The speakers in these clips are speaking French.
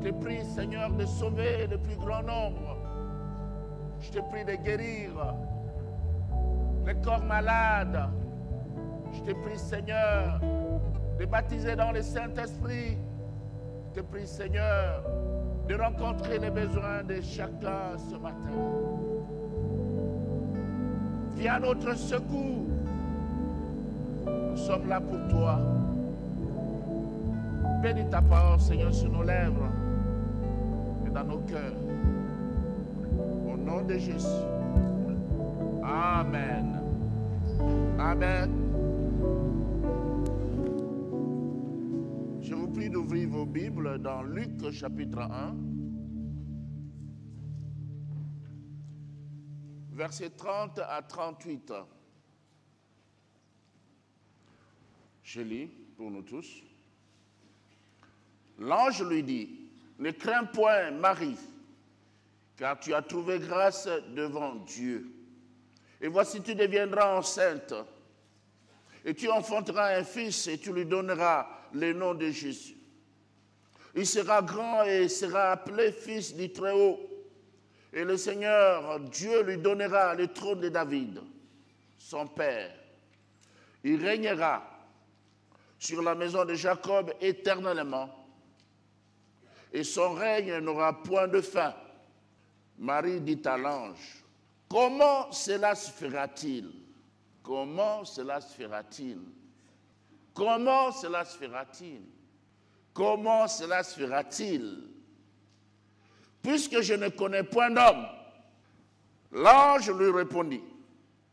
te prie, Seigneur, de sauver le plus grand nombre. Je te prie de guérir les corps malades. Je te prie, Seigneur, de baptiser dans le Saint-Esprit. Je te prie, Seigneur, de rencontrer les besoins de chacun ce matin. Viens à notre secours. Nous sommes là pour toi. Bénis ta parole, Seigneur, sur nos lèvres et dans nos cœurs. Au nom de Jésus. Amen. Amen. Je vous prie d'ouvrir vos Bibles dans Luc chapitre 1, versets 30 à 38. Je lis pour nous tous. L'ange lui dit, « Ne crains point, Marie, car tu as trouvé grâce devant Dieu. Et voici, tu deviendras enceinte, et tu enfanteras un fils, et tu lui donneras le nom de Jésus. Il sera grand et sera appelé fils du Très-Haut. Et le Seigneur, Dieu, lui donnera le trône de David, son père. Il régnera sur la maison de Jacob éternellement, et son règne n'aura point de fin. » Marie dit à l'ange, « Comment cela se fera-t-il? Comment cela se fera-t-il? Comment cela se fera-t-il? Comment cela se fera-t-il? Puisque je ne connais point d'homme. » L'ange lui répondit,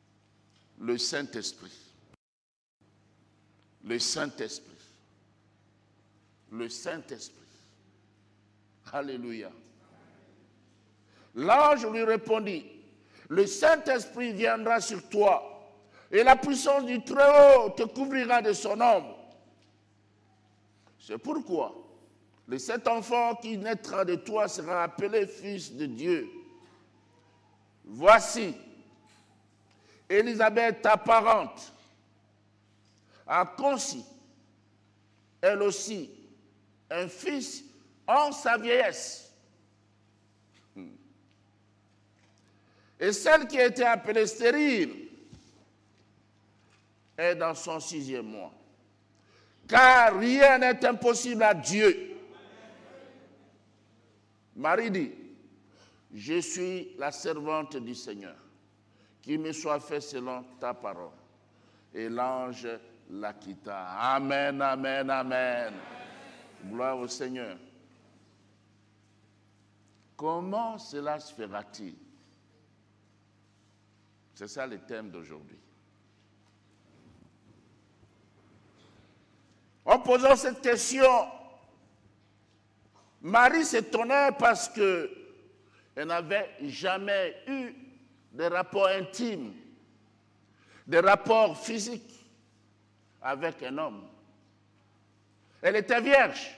« Le Saint-Esprit. Le Saint-Esprit. Le Saint-Esprit. » Alléluia. L'ange lui répondit, « Le Saint-Esprit viendra sur toi, et la puissance du Très-Haut te couvrira de son ombre. C'est pourquoi cet enfant qui naîtra de toi sera appelé fils de Dieu. Voici, Élisabeth, ta parente, a conçu, elle aussi, un fils en sa vieillesse. Et celle qui a été appelée stérile est dans son 6e mois. Car rien n'est impossible à Dieu. » Marie dit, « Je suis la servante du Seigneur, qu'il me soit fait selon ta parole. » Et l'ange la quitta. Amen, amen, amen. Gloire au Seigneur. Comment cela se fera-t-il? C'est ça le thème d'aujourd'hui. En posant cette question, Marie s'étonnait parce qu'elle n'avait jamais eu de rapports intimes, de rapports physiques avec un homme. Elle était vierge.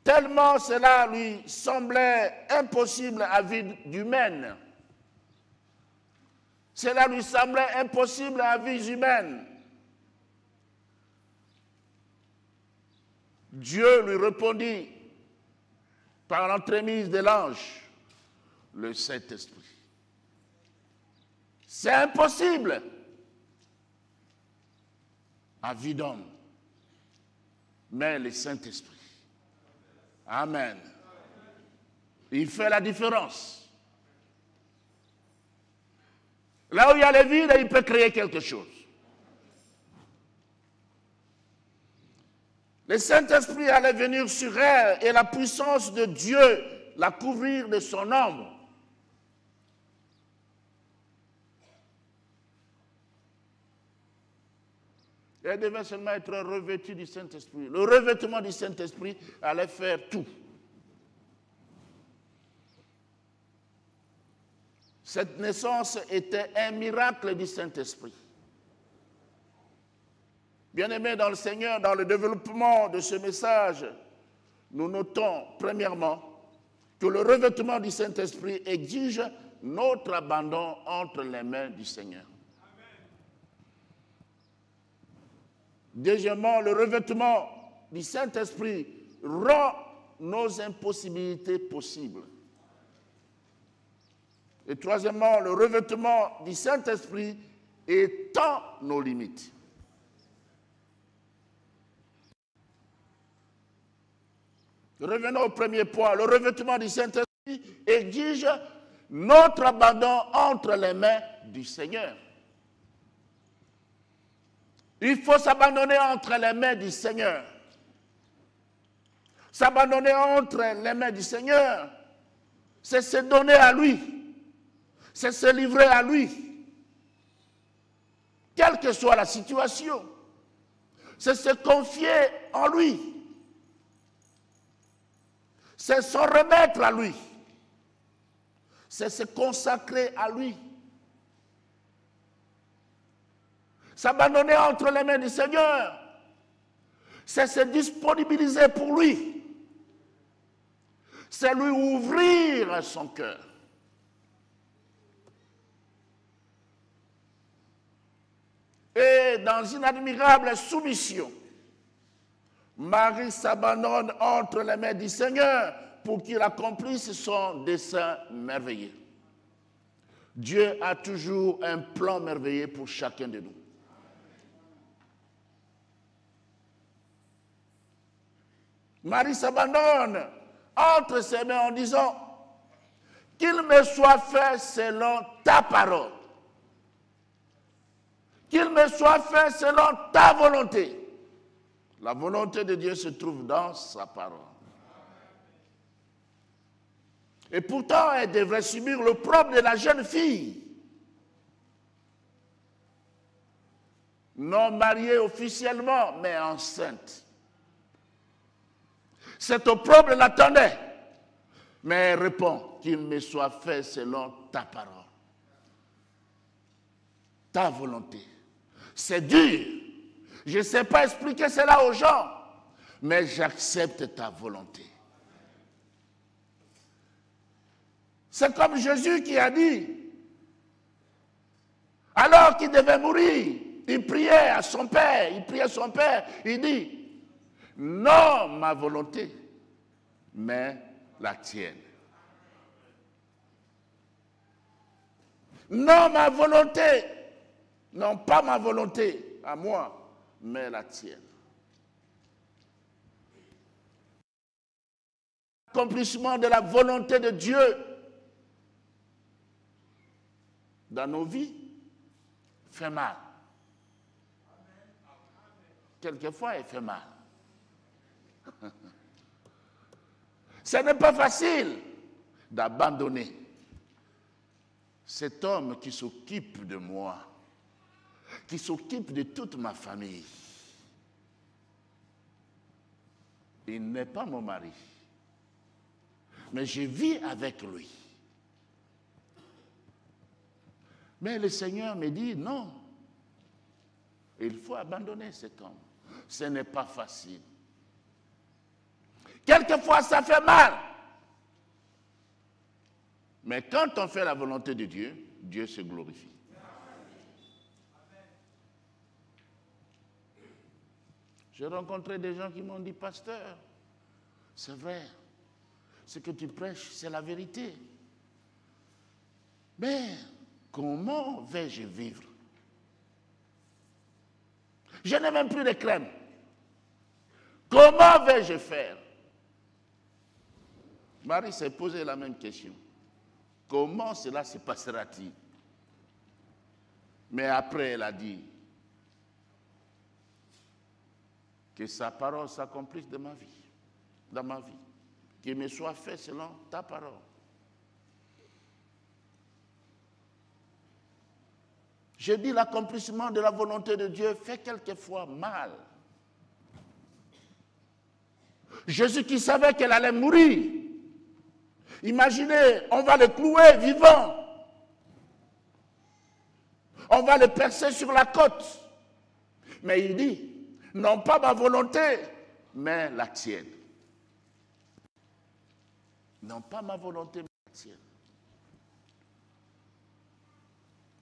Tellement cela lui semblait impossible à vie humaine. Cela lui semblait impossible à vie humaine. Dieu lui répondit par l'entremise de l'ange, le Saint-Esprit. C'est impossible à vie d'homme, mais le Saint-Esprit. Amen. Il fait la différence. Là où il y a le vide, il peut créer quelque chose. Le Saint-Esprit allait venir sur elle et la puissance de Dieu la couvrir de son ombre. Elle devait seulement être revêtue du Saint-Esprit. Le revêtement du Saint-Esprit allait faire tout. Cette naissance était un miracle du Saint-Esprit. Bien-aimés dans le Seigneur, dans le développement de ce message, nous notons premièrement que le revêtement du Saint-Esprit exige notre abandon entre les mains du Seigneur. Deuxièmement, le revêtement du Saint-Esprit rend nos impossibilités possibles. Et troisièmement, le revêtement du Saint-Esprit étend nos limites. Revenons au premier point. Le revêtement du Saint-Esprit exige notre abandon entre les mains du Seigneur. Il faut s'abandonner entre les mains du Seigneur. S'abandonner entre les mains du Seigneur, c'est se donner à lui. C'est se livrer à lui. Quelle que soit la situation. C'est se confier en lui. C'est s'en remettre à lui. C'est se consacrer à lui. S'abandonner entre les mains du Seigneur, c'est se disponibiliser pour lui. C'est lui ouvrir son cœur. Et dans une admirable soumission, Marie s'abandonne entre les mains du Seigneur pour qu'il accomplisse son dessein merveilleux. Dieu a toujours un plan merveilleux pour chacun de nous. Marie s'abandonne entre ses mains en disant qu'il me soit fait selon ta parole. Qu'il me soit fait selon ta volonté. La volonté de Dieu se trouve dans sa parole. Et pourtant, elle devrait subir l'opprobre de la jeune fille. Non mariée officiellement, mais enceinte. Cet opprobre l'attendait. Mais elle répond qu'il me soit fait selon ta parole. Ta volonté. C'est dur. Je ne sais pas expliquer cela aux gens, mais j'accepte ta volonté. C'est comme Jésus qui a dit, alors qu'il devait mourir, il priait à son Père, il dit, non ma volonté, mais la tienne. Non ma volonté, non pas ma volonté à moi, mais la tienne. L'accomplissement de la volonté de Dieu dans nos vies fait mal. Quelquefois, il fait mal. Ce n'est pas facile d'abandonner cet homme qui s'occupe de moi, qui s'occupe de toute ma famille. Il n'est pas mon mari, mais je vis avec lui. Mais le Seigneur me dit non, il faut abandonner cet homme. Ce n'est pas facile. Quelquefois, ça fait mal. Mais quand on fait la volonté de Dieu, Dieu se glorifie. J'ai rencontré des gens qui m'ont dit, pasteur, c'est vrai, ce que tu prêches, c'est la vérité. Mais comment vais-je vivre? Je n'ai même plus de crème. Comment vais-je faire? Marie s'est posé la même question. Comment cela se passera-t-il? Mais après, elle a dit que sa parole s'accomplisse dans ma vie. Qu'il me soit fait selon ta parole. Je dis l'accomplissement de la volonté de Dieu fait quelquefois mal. Jésus qui savait qu'elle allait mourir. Imaginez, on va le clouer vivant. On va le percer sur la côte. Mais il dit, non pas ma volonté, mais la tienne. Non pas ma volonté, mais la tienne.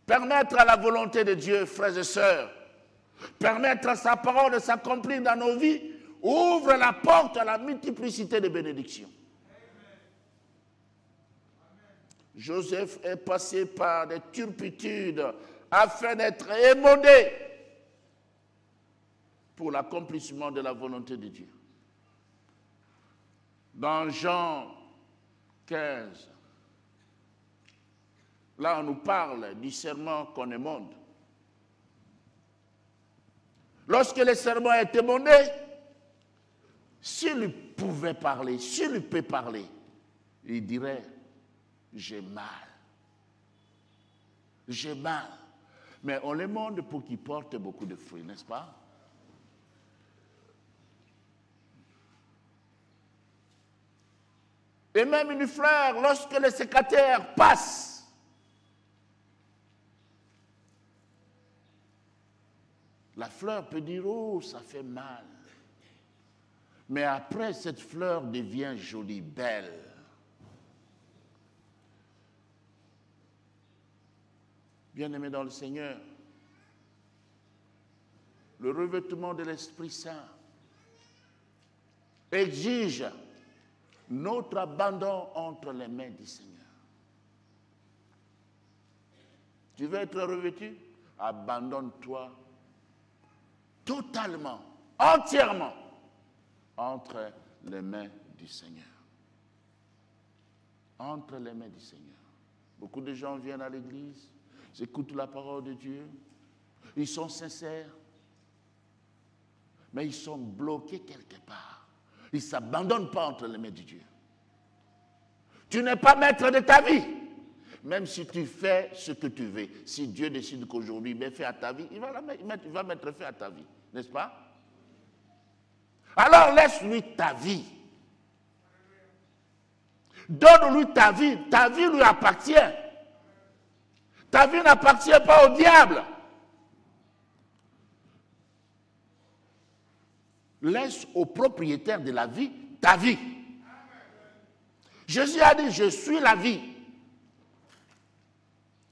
Permettre à la volonté de Dieu, frères et sœurs, permettre à sa parole de s'accomplir dans nos vies, ouvre la porte à la multiplicité de bénédictions. Joseph est passé par des turpitudes afin d'être émondé pour l'accomplissement de la volonté de Dieu. Dans Jean 15, là on nous parle du serment qu'on émonde. Lorsque le serment est émondé, s'il pouvait parler, s'il peut parler, il dirait: j'ai mal. J'ai mal. Mais on le montre pour qu'il porte beaucoup de fruits, n'est-ce pas? Et même une fleur, lorsque le sécateur passe, la fleur peut dire: oh, ça fait mal. Mais après, cette fleur devient jolie, belle. Bien-aimés dans le Seigneur, le revêtement de l'Esprit Saint exige notre abandon entre les mains du Seigneur. Tu veux être revêtu? Abandonne-toi totalement, entièrement entre les mains du Seigneur. Entre les mains du Seigneur. Beaucoup de gens viennent à l'église, ils écoutent la parole de Dieu, ils sont sincères, mais ils sont bloqués quelque part. Ils ne s'abandonnent pas entre les mains de Dieu. Tu n'es pas maître de ta vie. Même si tu fais ce que tu veux, si Dieu décide qu'aujourd'hui il met fin à ta vie, il va mettre fin à ta vie, n'est-ce pas? Alors laisse-lui ta vie. Donne-lui ta vie lui appartient. Ta vie n'appartient pas au diable. Laisse au propriétaire de la vie ta vie. Jésus a dit: je suis la vie.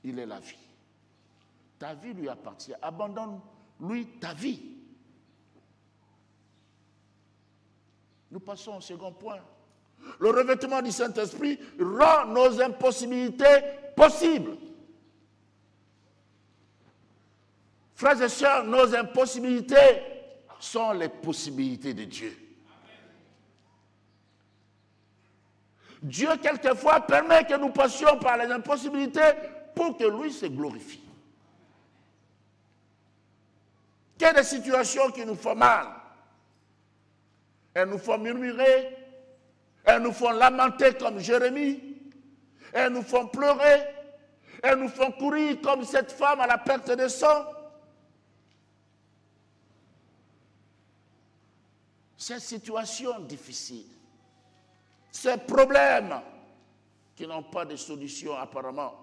Il est la vie. Ta vie lui appartient. Abandonne-lui ta vie. Nous passons au second point. Le revêtement du Saint-Esprit rend nos impossibilités possibles. Frères et sœurs, nos impossibilités sont les possibilités de Dieu. Dieu, quelquefois, permet que nous passions par les impossibilités pour que lui se glorifie. Qu'il y ait des situations qui nous font mal. Elles nous font murmurer, elles nous font lamenter comme Jérémie, elles nous font pleurer, elles nous font courir comme cette femme à la perte de sang. Ces situations difficiles, ces problèmes qui n'ont pas de solution apparemment,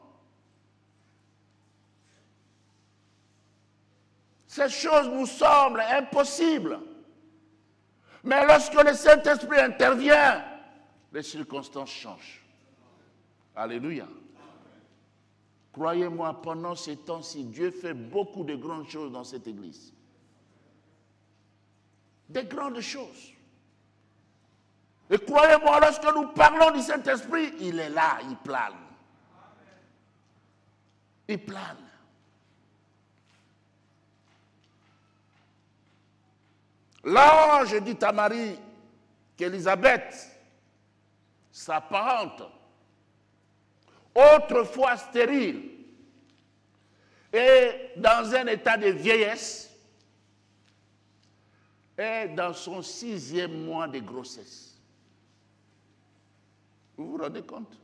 ces choses nous semblent impossibles. Mais lorsque le Saint-Esprit intervient, les circonstances changent. Alléluia. Croyez-moi, pendant ces temps-ci, Dieu fait beaucoup de grandes choses dans cette église. Des grandes choses. Et croyez-moi, lorsque nous parlons du Saint-Esprit, il est là, il plane. Il plane. L'ange dit à Marie qu'Élisabeth, sa parente, autrefois stérile, et dans un état de vieillesse, est dans son 6e mois de grossesse. Vous vous rendez compte?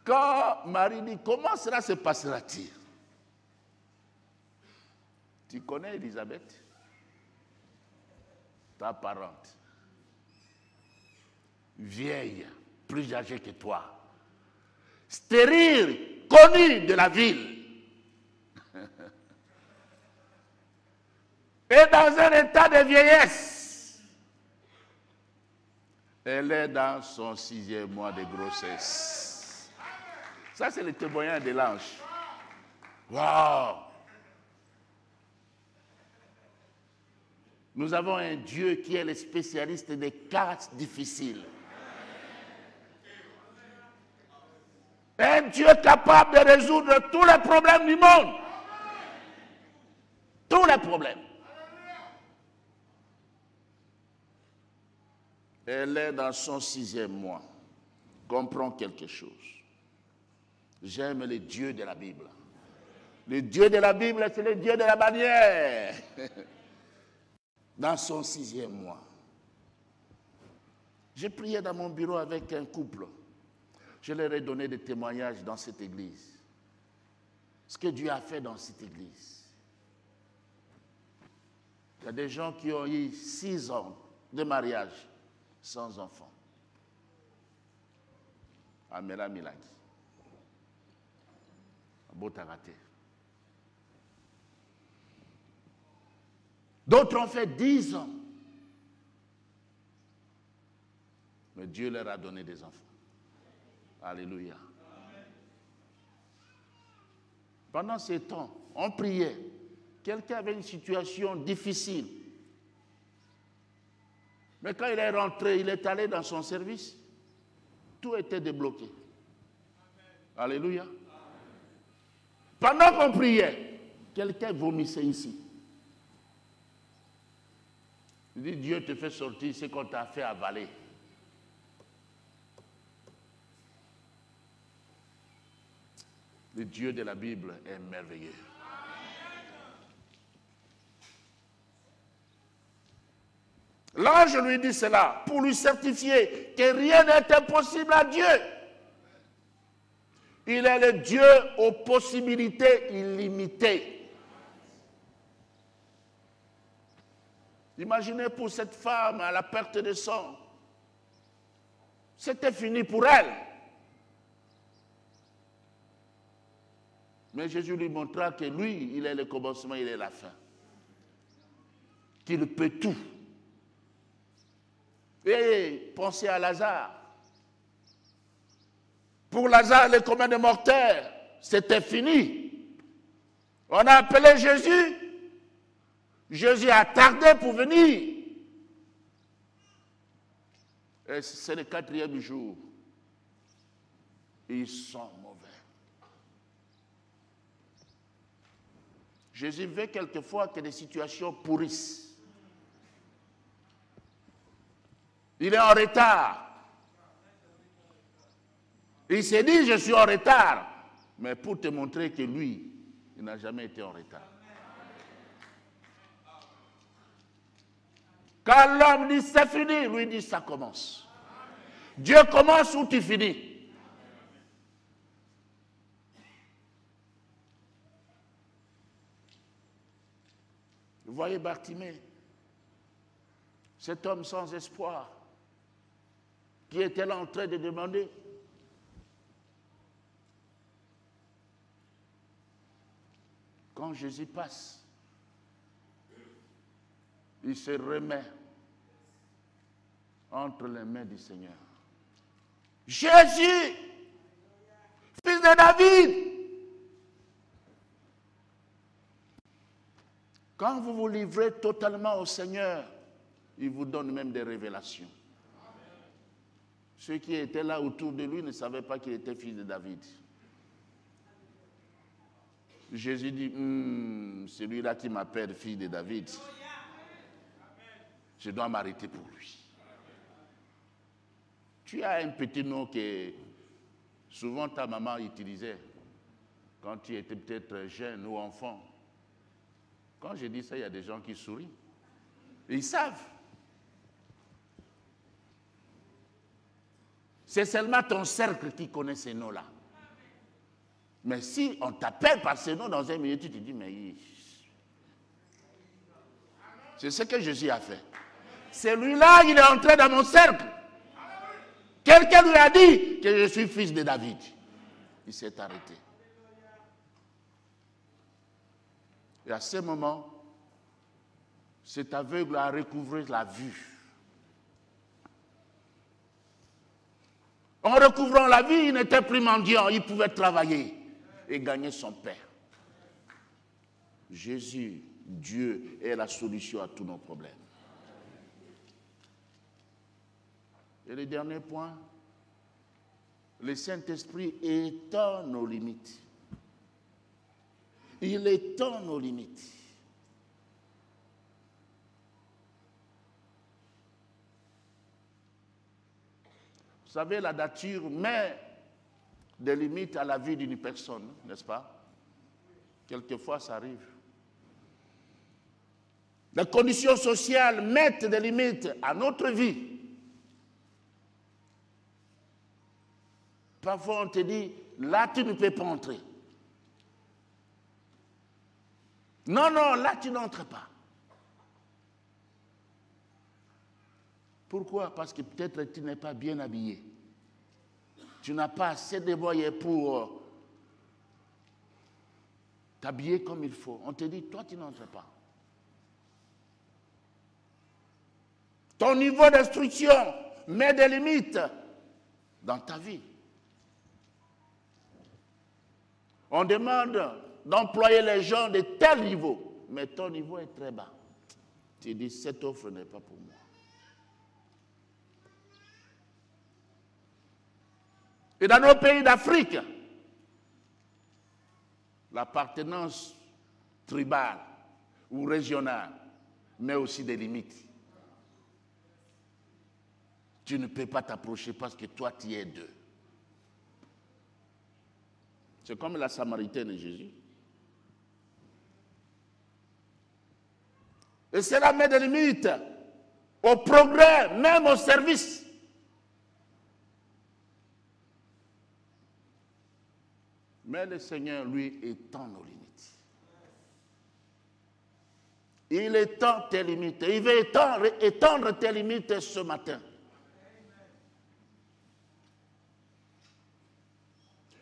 Quand Marie dit: comment cela se passera-t-il? Tu connais Élisabeth, ta parente, vieille, plus âgée que toi, stérile, connue de la ville, et dans un état de vieillesse. Elle est dans son 6e mois de grossesse. Ça, c'est le témoignage de l'ange. Waouh! Nous avons un Dieu qui est le spécialiste des cas difficiles. Un Dieu capable de résoudre tous les problèmes du monde. Tous les problèmes. Elle est dans son 6e mois. Comprend quelque chose. J'aime le Dieu de la Bible. Le Dieu de la Bible, c'est le Dieu de la bannière. Dans son 6e mois. J'ai prié dans mon bureau avec un couple. Je leur ai donné des témoignages dans cette église. Ce que Dieu a fait dans cette église. Il y a des gens qui ont eu 6 ans de mariage sans enfant. Amela Milaki. Botarate. D'autres ont fait 10 ans. Mais Dieu leur a donné des enfants. Alléluia. Pendant ces temps, on priait. Quelqu'un avait une situation difficile. Mais quand il est rentré, il est allé dans son service. Tout était débloqué. Alléluia. Pendant qu'on priait, quelqu'un vomissait ici. Il dit, Dieu te fait sortir ce qu'on t'a fait avaler. Le Dieu de la Bible est merveilleux. L'ange lui dit cela pour lui certifier que rien n'est impossible à Dieu. Il est le Dieu aux possibilités illimitées. Imaginez pour cette femme à la perte de sang. C'était fini pour elle. Mais Jésus lui montra que lui, il est le commencement, il est la fin. Qu'il peut tout. Et pensez à Lazare. Pour Lazare, le commun des mortels, c'était fini. On a appelé Jésus. Jésus a tardé pour venir. Et c'est le 4e jour. Ils sont mauvais. Jésus veut quelquefois que les situations pourrissent. Il est en retard. Il s'est dit, je suis en retard. Mais pour te montrer que lui, il n'a jamais été en retard. Quand l'homme dit c'est fini, lui dit ça commence. Dieu commence où tu finis. Vous voyez Bartimée, cet homme sans espoir, qui était là en train de demander. Quand Jésus passe, il se remet entre les mains du Seigneur. Jésus, fils de David, quand vous vous livrez totalement au Seigneur, il vous donne même des révélations. Ceux qui étaient là autour de lui ne savaient pas qu'il était fils de David. Jésus dit, celui-là qui m'appelle fils de David, je dois m'arrêter pour lui. Tu as un petit nom que souvent ta maman utilisait quand tu étais peut-être jeune ou enfant. Quand je dis ça, il y a des gens qui sourient. Ils savent. C'est seulement ton cercle qui connaît ces noms-là. Mais si on t'appelle par ces noms dans un milieu, tu te dis, mais c'est ce que Jésus a fait. Celui-là, il est entré dans mon cercle. Quelqu'un lui a dit que je suis fils de David. Il s'est arrêté. Et à ce moment, cet aveugle a recouvré la vue. En recouvrant la vue, il n'était plus mendiant, il pouvait travailler et gagner son pain. Jésus, Dieu, est la solution à tous nos problèmes. Et le dernier point, le Saint-Esprit étend nos limites. Il étend nos limites. Vous savez, la nature met des limites à la vie d'une personne, n'est-ce pas? Quelquefois, ça arrive. Les conditions sociales mettent des limites à notre vie. Parfois, on te dit, là, tu ne peux pas entrer. Non, non, là, tu n'entres pas. Pourquoi? Parce que peut-être tu n'es pas bien habillé. Tu n'as pas assez de moyens pour t'habiller comme il faut. On te dit, toi, tu n'entres pas. Ton niveau d'instruction met des limites dans ta vie. On demande d'employer les gens de tel niveau, mais ton niveau est très bas. Tu dis, cette offre n'est pas pour moi. Et dans nos pays d'Afrique, l'appartenance tribale ou régionale met aussi des limites. Tu ne peux pas t'approcher parce que toi, tu es d'eux. C'est comme la Samaritaine de Jésus. Et cela met des limites au progrès, même au service. Mais le Seigneur, lui, étend nos limites. Il étend tes limites. Il veut étendre tes limites ce matin.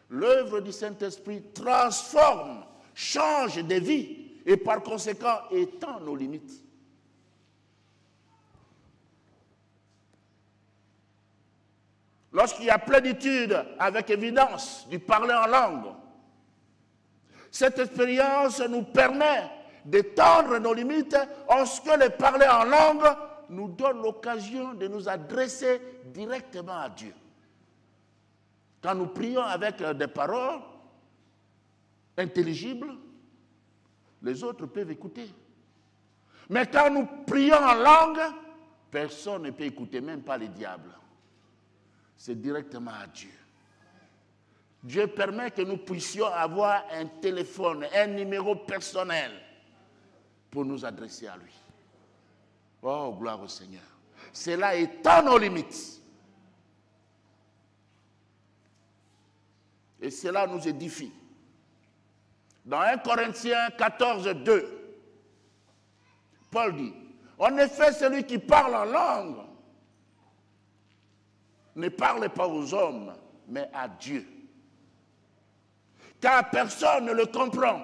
L'œuvre du Saint-Esprit transforme, change des vies et par conséquent étend nos limites. Lorsqu'il y a plénitude avec évidence du parler en langue, cette expérience nous permet d'étendre nos limites lorsque le parler en langue nous donne l'occasion de nous adresser directement à Dieu. Quand nous prions avec des paroles intelligibles, les autres peuvent écouter. Mais quand nous prions en langue, personne ne peut écouter, même pas les diables. C'est directement à Dieu. Dieu permet que nous puissions avoir un téléphone, un numéro personnel pour nous adresser à lui. Oh, gloire au Seigneur. Cela étend nos limites. Et cela nous édifie. Dans 1 Corinthiens 14, 2, Paul dit, en effet, celui qui parle en langue ne parle pas aux hommes, mais à Dieu. Car personne ne le comprend.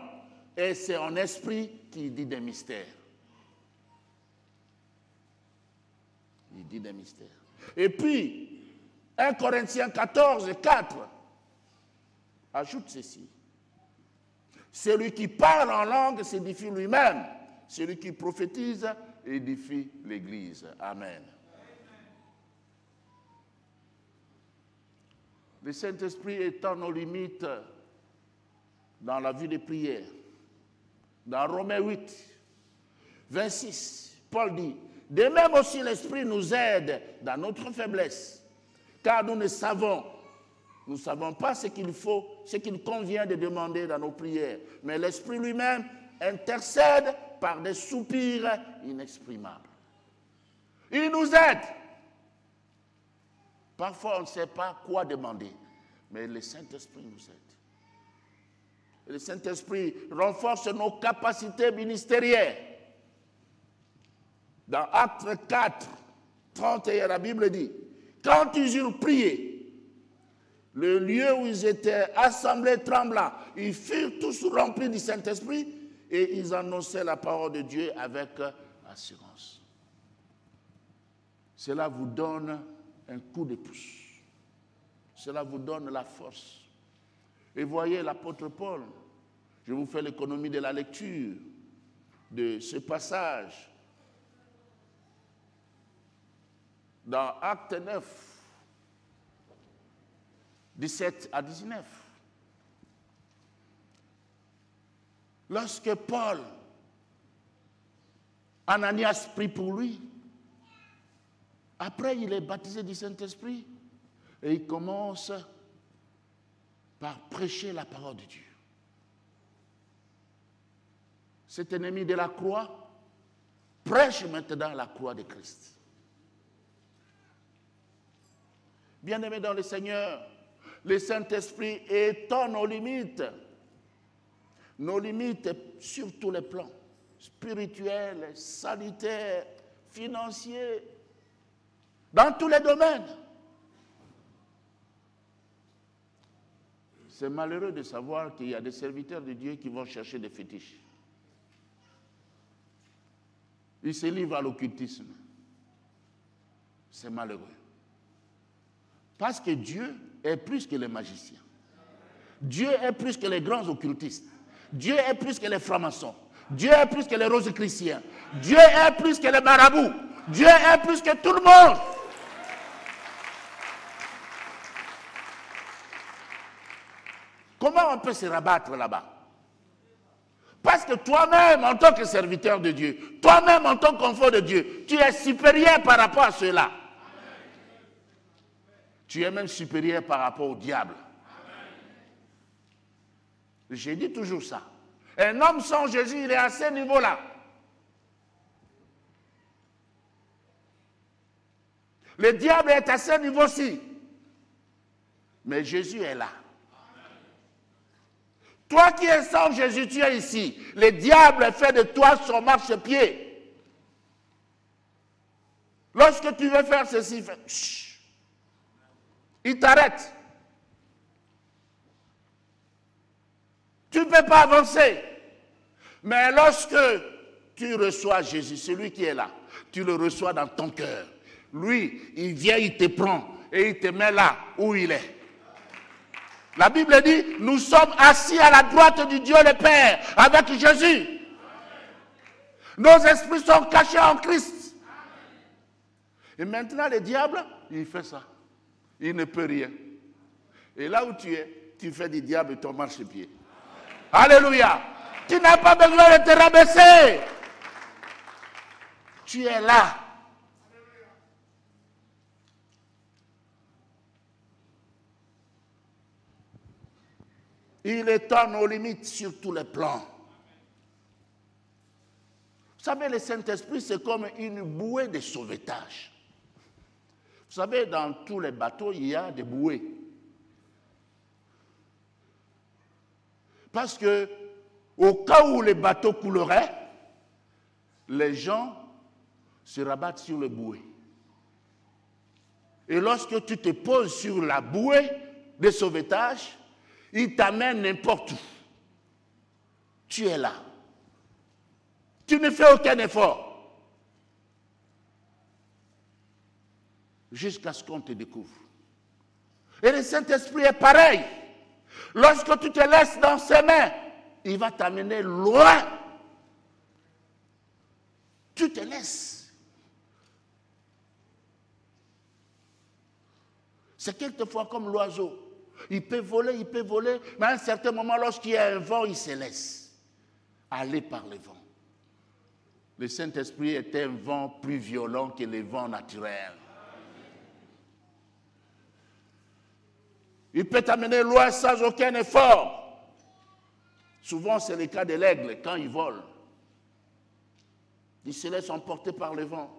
Et c'est en esprit qu'il dit des mystères. Il dit des mystères. Et puis, 1 Corinthiens 14, 4, ajoute ceci. Celui qui parle en langue s'édifie lui-même. Celui qui prophétise édifie l'Église. Amen. Le Saint-Esprit étend nos limites dans la vie de prière. Dans Romains 8, 26, Paul dit, de même aussi l'Esprit nous aide dans notre faiblesse, car nous ne savons pas ce qu'il faut, ce qu'il convient de demander dans nos prières. Mais l'Esprit lui-même intercède par des soupirs inexprimables. Il nous aide. Parfois, on ne sait pas quoi demander, mais le Saint-Esprit nous aide. Et le Saint-Esprit renforce nos capacités ministérielles. Dans Actes 4, 31, la Bible dit, quand ils eurent prié, le lieu où ils étaient assemblés trembla, ils furent tous remplis du Saint-Esprit et ils annonçaient la parole de Dieu avec assurance. Cela vous donne un coup de pouce. Cela vous donne la force. Et voyez l'apôtre Paul, je vous fais l'économie de la lecture de ce passage. Dans Acte 9, 17 à 19. Lorsque Paul, Ananias prie pour lui, après il est baptisé du Saint-Esprit et il commence par prêcher la parole de Dieu. Cet ennemi de la croix prêche maintenant la croix de Christ. Bien-aimés dans le Seigneur, le Saint-Esprit étend nos limites sur tous les plans, spirituels, sanitaires, financiers, dans tous les domaines. C'est malheureux de savoir qu'il y a des serviteurs de Dieu qui vont chercher des fétiches. Ils se livrent à l'occultisme. C'est malheureux. Parce que Dieu est plus que les magiciens. Dieu est plus que les grands occultistes. Dieu est plus que les francs-maçons. Dieu est plus que les rosicruciens. Dieu est plus que les marabouts. Dieu est plus que tout le monde. Comment on peut se rabattre là-bas? Parce que toi-même, en tant que serviteur de Dieu, toi-même, en tant qu'enfant de Dieu, tu es supérieur par rapport à ceux-là. Tu es même supérieur par rapport au diable. J'ai dit toujours ça. Un homme sans Jésus, il est à ce niveau-là. Le diable est à ce niveau-ci. Mais Jésus est là. Toi qui es sans Jésus, tu es ici. Le diable fait de toi son marchepied. Lorsque tu veux faire ceci, il t'arrête. Tu ne peux pas avancer. Mais lorsque tu reçois Jésus, celui qui est là, tu le reçois dans ton cœur. Lui, il vient, il te prend et il te met là où il est. La Bible dit, nous sommes assis à la droite du Dieu le Père avec Jésus. Nos esprits sont cachés en Christ. Et maintenant, le diable, il fait ça. Il ne peut rien. Et là où tu es, tu fais du diable ton marchepied. Alléluia. Tu n'as pas besoin de te rabaisser. Tu es là. Il étend nos limites sur tous les plans. Vous savez, le Saint-Esprit, c'est comme une bouée de sauvetage. Vous savez, dans tous les bateaux, il y a des bouées. Parce que, au cas où les bateaux couleraient, les gens se rabattent sur les bouées. Et lorsque tu te poses sur la bouée de sauvetage, il t'amène n'importe où. Tu es là. Tu ne fais aucun effort. Jusqu'à ce qu'on te découvre. Et le Saint-Esprit est pareil. Lorsque tu te laisses dans ses mains, il va t'amener loin. Tu te laisses. C'est quelquefois comme l'oiseau. Il peut voler, mais à un certain moment, lorsqu'il y a un vent, il se laisse aller par le vent. Le Saint-Esprit est un vent plus violent que les vents naturels. Il peut t'amener loin sans aucun effort. Souvent, c'est le cas de l'aigle quand il vole. Il se laisse emporter par le vent.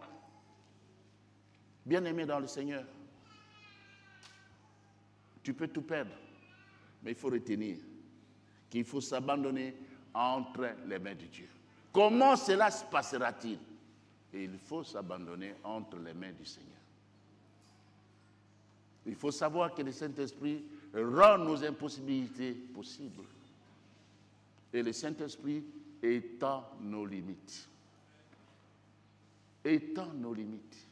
Bien-aimé dans le Seigneur, tu peux tout perdre, mais il faut retenir qu'il faut s'abandonner entre les mains de Dieu. Comment cela se passera-t-il? Et il faut s'abandonner entre les mains du Seigneur. Il faut savoir que le Saint-Esprit rend nos impossibilités possibles. Et le Saint-Esprit étend nos limites. Étend nos limites.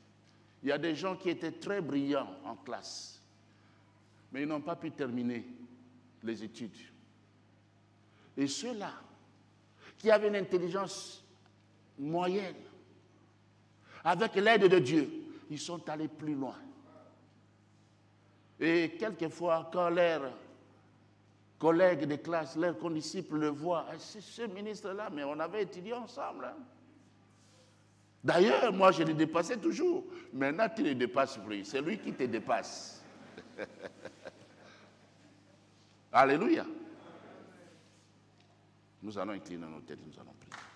Il y a des gens qui étaient très brillants en classe, mais ils n'ont pas pu terminer les études. Et ceux-là, qui avaient une intelligence moyenne, avec l'aide de Dieu, ils sont allés plus loin. Et quelquefois, quand leurs collègues de classe, leurs condisciples le voient, c'est ce ministre-là, mais on avait étudié ensemble. Hein. D'ailleurs, moi, je le dépassais toujours. Maintenant, tu ne dépasses plus. C'est lui qui te dépasse. Alléluia. Nous allons incliner nos têtes, nous allons prier.